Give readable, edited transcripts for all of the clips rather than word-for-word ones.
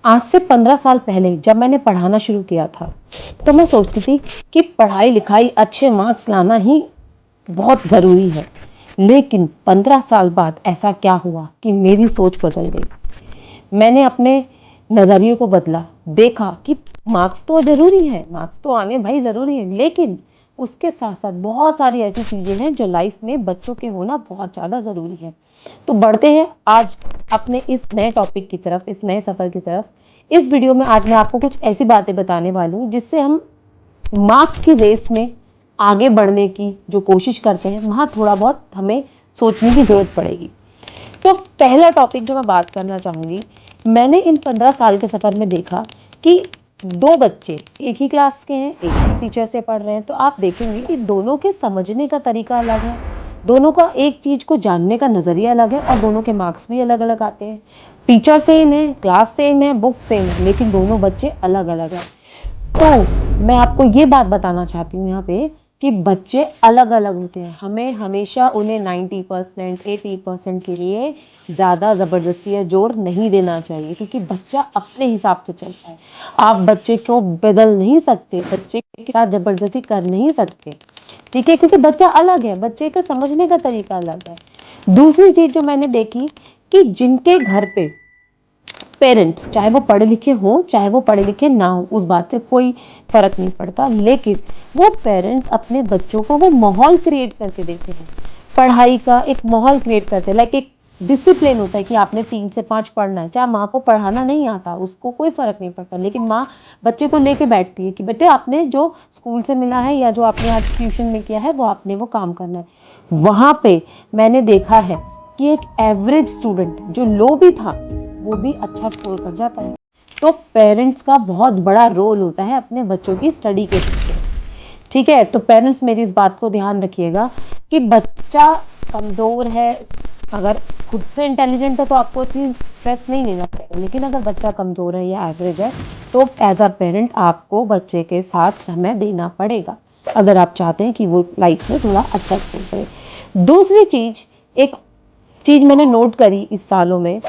आज से 15 साल पहले जब मैंने पढ़ाना शुरू किया था तो मैं सोचती थी कि पढ़ाई लिखाई अच्छे मार्क्स लाना ही बहुत ज़रूरी है। लेकिन 15 साल बाद ऐसा क्या हुआ कि मेरी सोच बदल गई। मैंने अपने नज़रिए को बदला, देखा कि मार्क्स तो ज़रूरी है, मार्क्स तो आने भाई ज़रूरी है, लेकिन उसके साथ साथ बहुत सारी ऐसी चीज़ें हैं जो लाइफ में बच्चों के होना बहुत ज़्यादा ज़रूरी है। तो बढ़ते हैं आज अपने इस नए टॉपिक की तरफ, इस नए सफ़र की तरफ। इस वीडियो में आज मैं आपको कुछ ऐसी बातें बताने वाली हूँ जिससे हम मार्क्स की रेस में आगे बढ़ने की जो कोशिश करते हैं वहाँ थोड़ा बहुत हमें सोचने की ज़रूरत पड़ेगी। तो पहला टॉपिक जो मैं बात करना चाहूँगी, मैंने इन 15 साल के सफ़र में देखा कि दो बच्चे एक ही क्लास के हैं, एक ही टीचर से पढ़ रहे हैं, तो आप देखेंगे कि दोनों के समझने का तरीका अलग है, दोनों का एक चीज़ को जानने का नज़रिया अलग है और दोनों के मार्क्स भी अलग अलग आते हैं। टीचर सेम है, क्लास सेम है, बुक सेम है, लेकिन दोनों बच्चे अलग अलग हैं। तो मैं आपको ये बात बताना चाहती हूँ यहाँ पे कि बच्चे अलग अलग होते हैं। हमें हमेशा उन्हें 90% 80% के लिए ज़्यादा ज़बरदस्ती या जोर नहीं देना चाहिए, क्योंकि बच्चा अपने हिसाब से चलता है। आप बच्चे को बदल नहीं सकते, बच्चे के साथ ज़बरदस्ती कर नहीं सकते, ठीक है, क्योंकि बच्चा अलग है, बच्चे का समझने का तरीका अलग है। दूसरी चीज़ जो मैंने देखी कि जिनके घर पे पेरेंट्स, चाहे वो पढ़े लिखे हों चाहे वो पढ़े लिखे ना हो, उस बात से कोई फर्क नहीं पड़ता, लेकिन वो पेरेंट्स अपने बच्चों को वो माहौल क्रिएट करके देते हैं। पढ़ाई का एक माहौल क्रिएट करते हैं, लाइक एक डिसिप्लिन होता है कि आपने 3 से 5 पढ़ना है। चाहे माँ को पढ़ाना नहीं आता, उसको कोई फर्क नहीं पड़ता, लेकिन माँ बच्चे को लेके बैठती है कि बेटे आपने जो स्कूल से मिला है या जो आपने आज ट्यूशन में किया है वो आपने वो काम करना है। वहाँ पे मैंने देखा है कि एक एवरेज स्टूडेंट जो लो भी था वो भी अच्छा स्कोर कर जाता है। तो पेरेंट्स का बहुत बड़ा रोल होता है अपने बच्चों की स्टडी के पीछे, ठीक है। तो पेरेंट्स मेरी इस बात को ध्यान रखिएगा कि बच्चा कमज़ोर है, अगर खुद से इंटेलिजेंट है तो आपको इतनी स्ट्रेस नहीं लेना पड़ेगा, लेकिन अगर बच्चा कमज़ोर है या एवरेज है तो एज अ पेरेंट आपको बच्चे के साथ समय देना पड़ेगा, अगर आप चाहते हैं कि वो लाइफ में थोड़ा अच्छा स्कोर करे। दूसरी चीज़, एक चीज़ मैंने नोट करी इस सालों में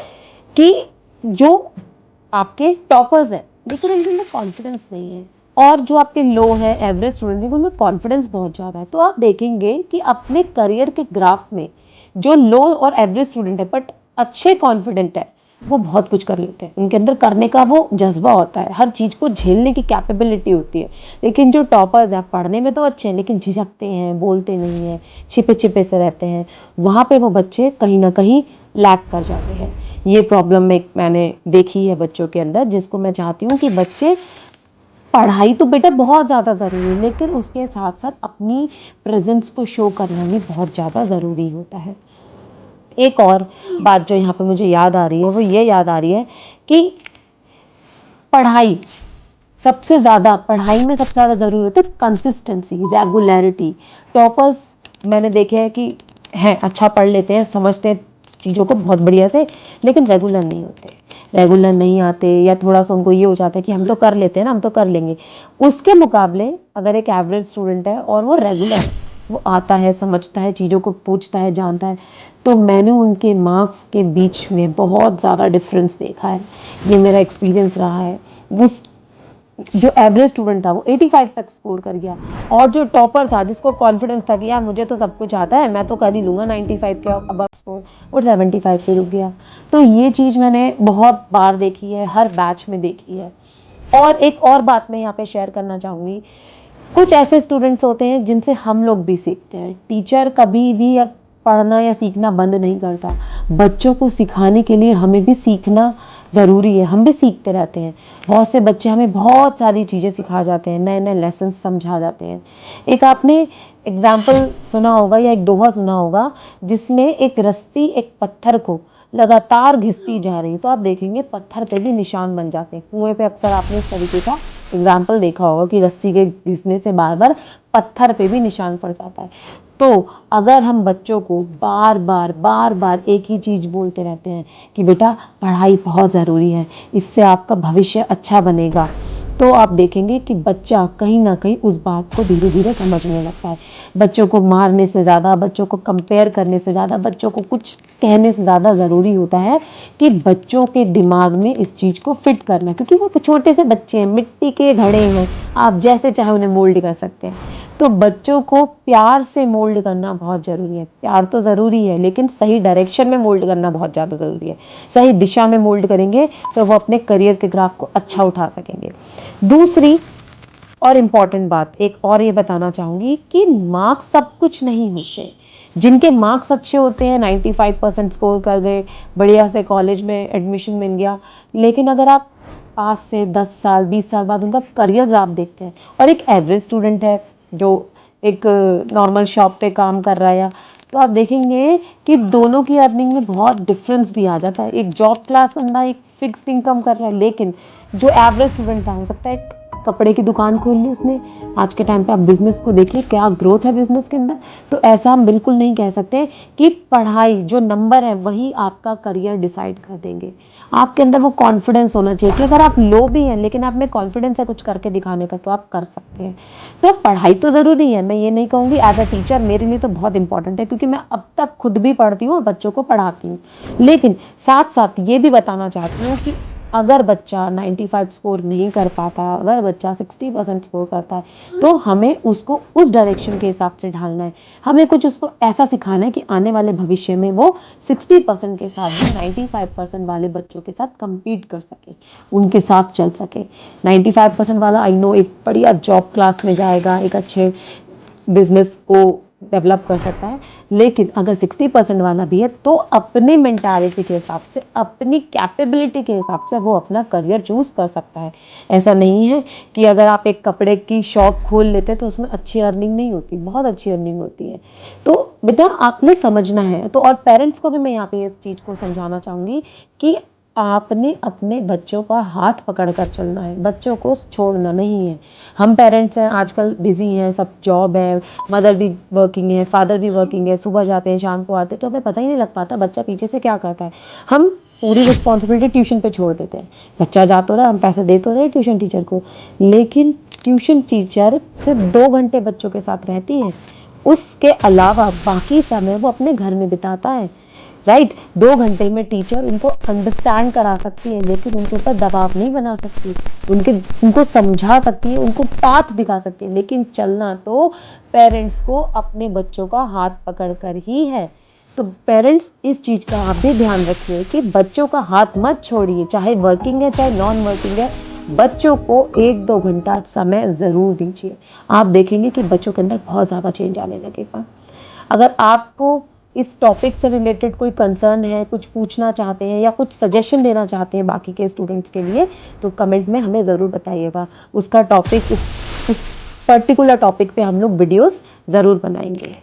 कि जो आपके टॉपर्स हैं लेकिन उनके अंदर कॉन्फिडेंस नहीं है, और जो आपके लो है एवरेज स्टूडेंट है उनमें कॉन्फिडेंस बहुत ज़्यादा है। तो आप देखेंगे कि अपने करियर के ग्राफ में जो लो और एवरेज स्टूडेंट है बट अच्छे कॉन्फिडेंट है, वो बहुत कुछ कर लेते हैं, उनके अंदर करने का वो जज्बा होता है, हर चीज़ को झेलने की कैपेबिलिटी होती है। लेकिन जो टॉपर्स हैं पढ़ने में तो अच्छे हैं लेकिन झिझकते हैं, बोलते नहीं हैं, छिपे छिपे से रहते हैं, वहाँ पे वो बच्चे कहीं ना कहीं लैक कर जाते हैं। ये प्रॉब्लम मैंने देखी है बच्चों के अंदर, जिसको मैं चाहती हूँ कि बच्चे, पढ़ाई तो बेटा बहुत ज़्यादा ज़रूरी है लेकिन उसके साथ साथ अपनी प्रेजेंस को शो करना भी बहुत ज़्यादा ज़रूरी होता है। एक और बात जो यहाँ पे मुझे याद आ रही है वो ये याद आ रही है कि पढ़ाई सबसे ज़्यादा, पढ़ाई में सबसे ज़्यादा ज़रूरी होती है कंसिस्टेंसी, रेगुलरिटी। टॉपर्स मैंने देखे हैं कि हैं अच्छा पढ़ लेते हैं, समझते हैं चीज़ों को बहुत बढ़िया से, लेकिन रेगुलर नहीं होते, रेगुलर नहीं आते, या थोड़ा सा उनको ये हो जाता है कि हम तो कर लेते हैं ना, हम तो कर लेंगे। उसके मुकाबले अगर एक एवरेज स्टूडेंट है और वो रेगुलर, वो आता है, समझता है, चीज़ों को पूछता है, जानता है, तो मैंने उनके मार्क्स के बीच में बहुत ज़्यादा डिफरेंस देखा है। ये मेरा एक्सपीरियंस रहा है। वो जो एवरेज स्टूडेंट था वो 85 तक स्कोर कर गया, और जो टॉपर था जिसको कॉन्फिडेंस था कि यार मुझे तो सब कुछ आता है, मैं तो कर ही लूँगा 95 के अबव स्कोर, वो 75 पे रुक गया। तो ये चीज़ मैंने बहुत बार देखी है, हर बैच में देखी है। और एक और बात मैं यहाँ पे शेयर करना चाहूँगी, कुछ ऐसे स्टूडेंट्स होते हैं जिनसे हम लोग भी सीखते हैं। टीचर कभी भी पढ़ना या सीखना बंद नहीं करता, बच्चों को सिखाने के लिए हमें भी सीखना ज़रूरी है, हम भी सीखते रहते हैं। बहुत से बच्चे हमें बहुत सारी चीज़ें सिखा जाते हैं, नए नए लेसन समझा जाते हैं। एक आपने एग्जाम्पल सुना होगा या एक दोहा सुना होगा जिसमें एक रस्सी एक पत्थर को लगातार घिसती जा रही, तो आप देखेंगे पत्थर पे भी निशान बन जाते हैं। कुएं पे अक्सर आपने इस तरीके का एग्जाम्पल देखा होगा कि रस्सी के घिसने से बार बार पत्थर पे भी निशान पड़ जाता है। तो अगर हम बच्चों को बार बार एक ही चीज़ बोलते रहते हैं कि बेटा पढ़ाई बहुत ज़रूरी है, इससे आपका भविष्य अच्छा बनेगा, तो आप देखेंगे कि बच्चा कहीं ना कहीं उस बात को धीरे धीरे समझने लगता है। बच्चों को मारने से ज़्यादा, बच्चों को कंपेयर करने से ज़्यादा, बच्चों को कुछ कहने से ज़्यादा ज़रूरी होता है कि बच्चों के दिमाग में इस चीज़ को फिट करना, क्योंकि वो छोटे से बच्चे हैं, मिट्टी के घड़े हैं, आप जैसे चाहे उन्हें मोल्ड कर सकते हैं। तो बच्चों को प्यार से मोल्ड करना बहुत ज़रूरी है। प्यार तो ज़रूरी है, लेकिन सही डायरेक्शन में मोल्ड करना बहुत ज़्यादा ज़रूरी है। सही दिशा में मोल्ड करेंगे तो वो अपने करियर के ग्राफ को अच्छा उठा सकेंगे। दूसरी और इम्पॉर्टेंट बात एक और ये बताना चाहूँगी कि मार्क्स सब कुछ नहीं होते। जिनके मार्क्स अच्छे होते हैं, 95% स्कोर कर गए, बढ़िया से कॉलेज में एडमिशन मिल गया, लेकिन अगर आप 5 से 10 साल 20 साल बाद उनका करियर ग्राफ देखते हैं, और एक एवरेज स्टूडेंट है जो एक नॉर्मल शॉप पे काम कर रहा है, तो आप देखेंगे कि दोनों की अर्निंग में बहुत डिफरेंस भी आ जाता है। एक जॉब क्लास बंदा एक फिक्स्ड इनकम कर रहा है, लेकिन जो एवरेज स्टूडेंट था, हो सकता है कपड़े की दुकान खोल ली उसने। आज के टाइम पे आप बिजनेस को देखिए, क्या ग्रोथ है बिजनेस के अंदर। तो ऐसा हम बिल्कुल नहीं कह सकते कि पढ़ाई जो नंबर है वही आपका करियर डिसाइड कर देंगे। आपके अंदर वो कॉन्फिडेंस होना चाहिए कि अगर आप लो भी हैं लेकिन आप में कॉन्फिडेंस है कुछ करके दिखाने का, तो आप कर सकते हैं। तो पढ़ाई तो ज़रूरी है, मैं ये नहीं कहूँगी। एज अ टीचर मेरे लिए तो बहुत इंपॉर्टेंट है, क्योंकि मैं अब तक खुद भी पढ़ती हूँ और बच्चों को पढ़ाती हूँ। लेकिन साथ साथ ये भी बताना चाहती हूँ कि अगर बच्चा 95 स्कोर नहीं कर पाता, अगर बच्चा 60% स्कोर करता है, तो हमें उसको उस डायरेक्शन के हिसाब से ढालना है। हमें कुछ उसको ऐसा सिखाना है कि आने वाले भविष्य में वो 60% के साथ भी 95% वाले बच्चों के साथ compete कर सके, उनके साथ चल सके। 95% वाला आई नो एक बढ़िया जॉब क्लास में जाएगा, एक अच्छे बिजनेस को डेवलप कर सकता है, लेकिन अगर 60% वाला भी है तो अपनी मेंटालिटी के हिसाब से, अपनी कैपेबिलिटी के हिसाब से वो अपना करियर चूज कर सकता है। ऐसा नहीं है कि अगर आप एक कपड़े की शॉप खोल लेते हैं तो उसमें अच्छी अर्निंग नहीं होती, बहुत अच्छी अर्निंग होती है। तो बेटा आपने समझना है। तो और पेरेंट्स को भी मैं यहाँ पे इस चीज़ को समझाना चाहूँगी कि आपने अपने बच्चों का हाथ पकड़ कर चलना है, बच्चों को छोड़ना नहीं है। हम पेरेंट्स हैं, आजकल बिजी हैं, सब जॉब है, मदर भी वर्किंग है, फादर भी वर्किंग है, सुबह जाते हैं शाम को आते हैं, तो हमें पता ही नहीं लग पाता बच्चा पीछे से क्या करता है। हम पूरी रिस्पॉन्सिबिलिटी ट्यूशन पे छोड़ देते हैं। बच्चा जा तो रहा, हम पैसे दे तो रहे ट्यूशन टीचर को, लेकिन ट्यूशन टीचर सिर्फ 2 घंटे बच्चों के साथ रहती है, उसके अलावा बाकी समय वो अपने घर में बिताता है। राइट, 2 घंटे में टीचर उनको अंडरस्टैंड करा सकती है, लेकिन उनके ऊपर दबाव नहीं बना सकती। उनको समझा सकती है, उनको पाथ दिखा सकती है, लेकिन चलना तो पेरेंट्स को अपने बच्चों का हाथ पकड़ कर ही है। तो पेरेंट्स इस चीज का आप भी ध्यान रखिए कि बच्चों का हाथ मत छोड़िए, चाहे वर्किंग है चाहे नॉन वर्किंग है, बच्चों को 1-2 घंटा समय जरूर दीजिए। आप देखेंगे कि बच्चों के अंदर बहुत ज्यादा चेंज आने लगेगा। अगर आपको इस टॉपिक से रिलेटेड कोई कंसर्न है, कुछ पूछना चाहते हैं या कुछ सजेशन देना चाहते हैं बाकी के स्टूडेंट्स के लिए, तो कमेंट में हमें ज़रूर बताइएगा। उसका टॉपिक, उस पर्टिकुलर टॉपिक पे हम लोग वीडियोस ज़रूर बनाएंगे।